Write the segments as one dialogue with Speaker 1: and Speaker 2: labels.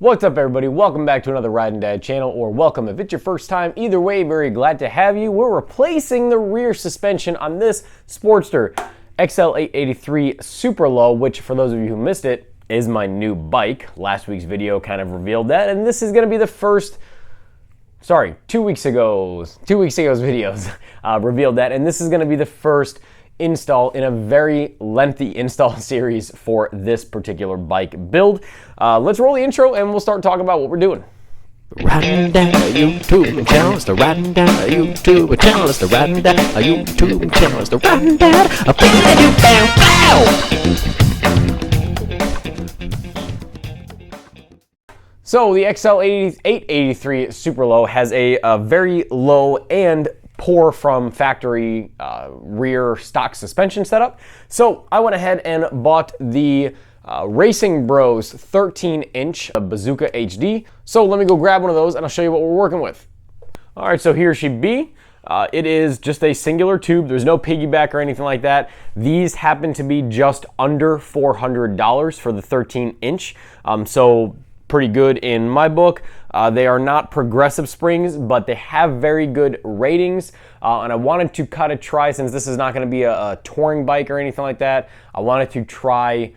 Speaker 1: What's up, everybody? Welcome back to another Ride and Dad channel, or welcome if it's your first time. Either way, very glad to have you. We're replacing the rear suspension on this Sportster XL883 Super Low, which for those of you who missed it, is my new bike. Last week's video kind of revealed that, and this is going to be the first, sorry, 2 weeks ago's videos revealed that, and this is going to be the first install in a very lengthy install series for this particular bike build. Let's roll the intro and we'll start talking about what we're doing.
Speaker 2: Riding down a YouTube channel, it's the riding down a YouTube channel, it's the riding down a YouTube channel, it's the riding down a
Speaker 1: So the XL883 Super Low has a very low and pour from factory rear stock suspension setup. So I went ahead and bought the Racing Bros 13-inch Bazooka HD. So let me go grab one of those and I'll show you what we're working with. All right, so here she be. It is just a singular tube. There's no piggyback or anything like that. These happen to be just under $400 for the 13-inch. So pretty good in my book. They are not progressive springs, but they have very good ratings. And I wanted to kind of try, since this is not going to be a touring bike or anything like that, I wanted to try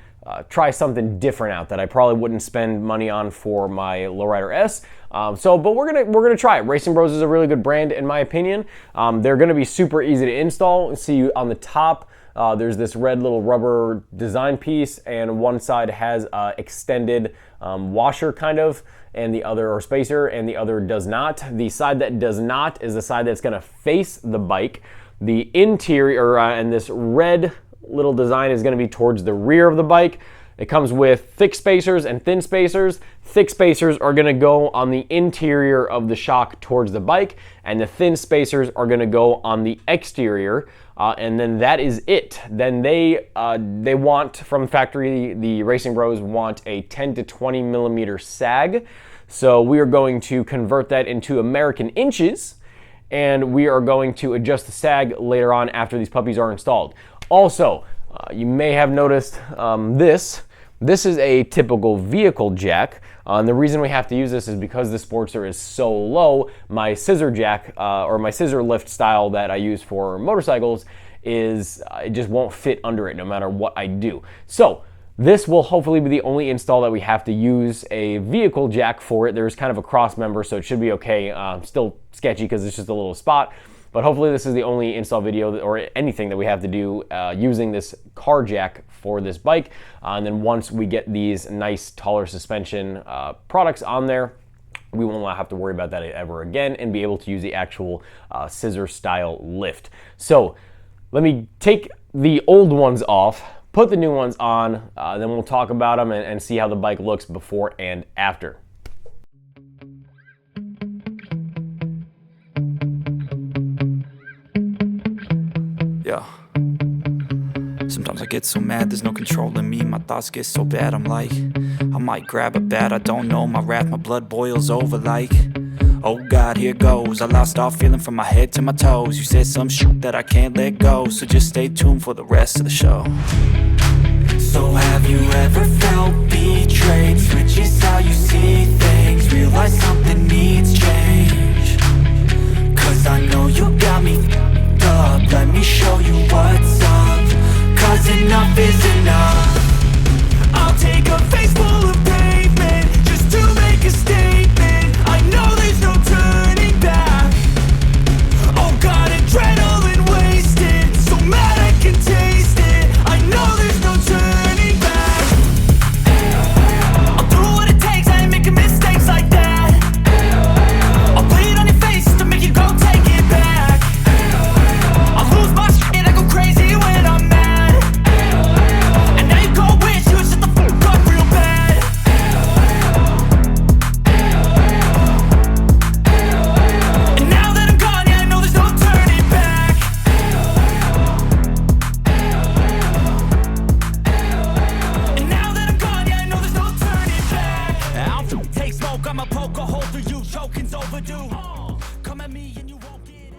Speaker 1: something different out that I probably wouldn't spend money on for my Lowrider S. But we're gonna try it. Racing Bros is a really good brand in my opinion. They're gonna be super easy to install. See on the top, there's this red little rubber design piece, and one side has extended washer kind of, and the other, or spacer, and the other does not. The side that does not is the side that's gonna face the bike. The interior and this red little design is gonna be towards the rear of the bike. It comes with thick spacers and thin spacers. Thick spacers are gonna go on the interior of the shock towards the bike, and the thin spacers are gonna go on the exterior, and then that is it. Then they want, from factory, the Racing Bros want a 10 to 20 millimeter sag. So we are going to convert that into American inches, and we are going to adjust the sag later on after these puppies are installed. Also, you may have noticed this is a typical vehicle jack. And the reason we have to use this is because the Sportster is so low. My scissor jack, or my scissor lift style that I use for motorcycles, is it just won't fit under it no matter what I do. So this will hopefully be the only install that we have to use a vehicle jack for it. There's kind of a cross member, so it should be okay. Still sketchy because it's just a little spot. But hopefully this is the only install video or anything that we have to do using this car jack for this bike. And then once we get these nice taller suspension products on there, we will not have to worry about that ever again and be able to use the actual scissor style lift. So let me take the old ones off, put the new ones on, then we'll talk about them and see how the bike looks before and after.
Speaker 3: Yeah. Sometimes I get so mad, there's no controlling me. My thoughts get so bad, I'm like, I might grab a bat, I don't know. My wrath, my blood boils over like, oh God, here goes. I lost all feeling from my head to my toes. You said some shit that I can't let go, so just stay tuned for the rest of the show. So have you ever felt betrayed? Switches how you see things, realize something needs change. Cause I know you got me up, let me show you what's up. Cause enough is enough. I'll take a face full of pavement just to make a statement. I know there's no turning back. Oh God, adrenaline wasted, so mad I can taste it. I know there's no turning back. I'll do what it takes, I ain't making mistakes like that. I'll bleed on your face to make you go take it back. I'll lose my shit, I go crazy when I'm mad. And now you go wish you would shut the fuck up real bad. And now that I'm gone, yeah, I know there's no turning back. And now that I'm gone, yeah, I know there's no turning back. I'll take smoke, I'ma poke a hole through you, choking's overdue. Come at me and you won't get it.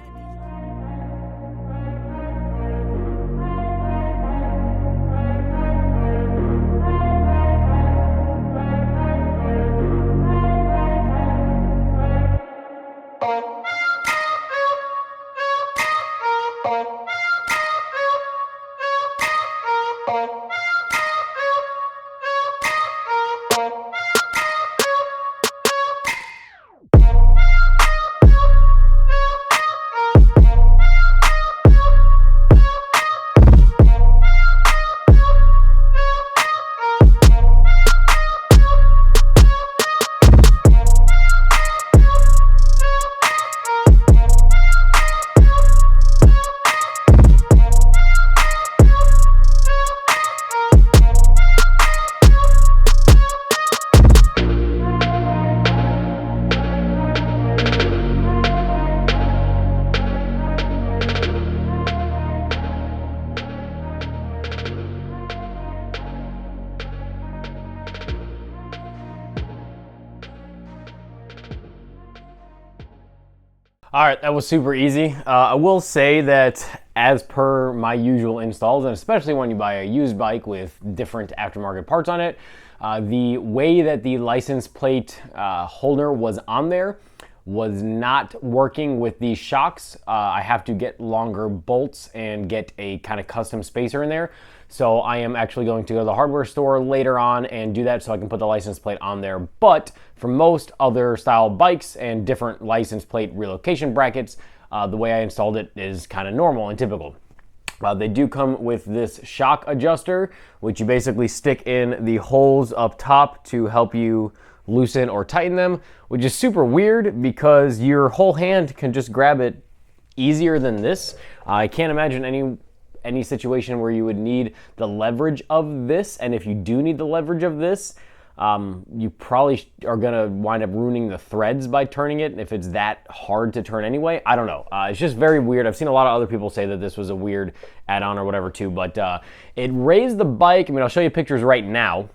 Speaker 1: All right, that was super easy. I will say that as per my usual installs, and especially when you buy a used bike with different aftermarket parts on it, the way that the license plate holder was on there was not working with these shocks. I have to get longer bolts and get a kind of custom spacer in there. So I am actually going to go to the hardware store later on and do that so I can put the license plate on there. But for most other style bikes and different license plate relocation brackets, the way I installed it is kind of normal and typical. They do come with this shock adjuster, which you basically stick in the holes up top to help you loosen or tighten them, which is super weird because your whole hand can just grab it easier than this. I can't imagine any situation where you would need the leverage of this, and if you do need the leverage of this, you probably are gonna wind up ruining the threads by turning it if it's that hard to turn anyway. I don't know. It's just very weird. I've seen a lot of other people say that this was a weird add-on or whatever too, but it raised the bike. I mean, I'll show you pictures right now,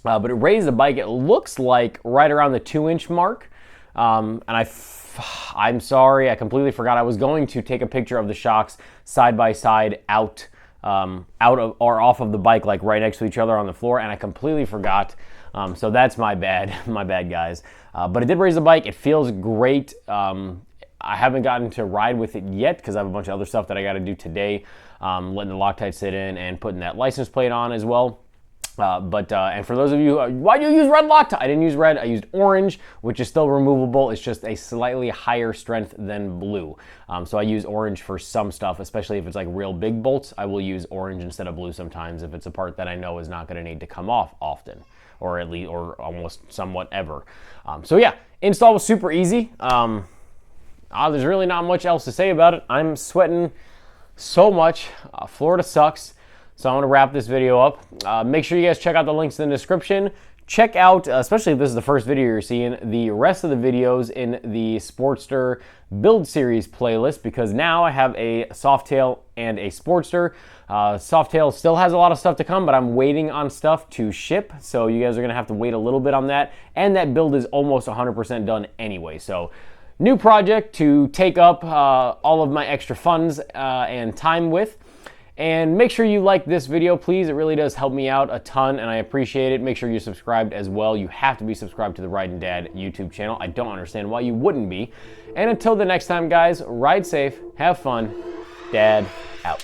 Speaker 1: but it raised the bike. It looks like right around the 2-inch mark, and I'm sorry, I completely forgot. I was going to take a picture of the shocks side by side out of or off of the bike, like right next to each other on the floor, and I completely forgot. So that's my bad, my bad, guys. But it did raise the bike. It feels great. I haven't gotten to ride with it yet because I have a bunch of other stuff that I got to do today, letting the Loctite sit in and putting that license plate on as well. And for those of you, why do you use red Loctite? I didn't use red, I used orange, which is still removable. It's just a slightly higher strength than blue. So I use orange for some stuff, especially if it's like real big bolts. I will use orange instead of blue sometimes if it's a part that I know is not gonna need to come off often, or at least, or almost somewhat ever. So yeah, install was super easy. There's really not much else to say about it. I'm sweating so much. Florida sucks. So I'm gonna wrap this video up. Make sure you guys check out the links in the description. Check out, especially if this is the first video you're seeing, the rest of the videos in the Sportster Build Series playlist, because now I have a Softail and a Sportster. Softail still has a lot of stuff to come, but I'm waiting on stuff to ship, so you guys are gonna have to wait a little bit on that. And that build is almost 100% done anyway. So new project to take up all of my extra funds and time with. And make sure you like this video, please. It really does help me out a ton, and I appreciate it. Make sure you're subscribed as well. You have to be subscribed to the Ridin' Dad YouTube channel. I don't understand why you wouldn't be. And until the next time, guys, ride safe, have fun. Dad out.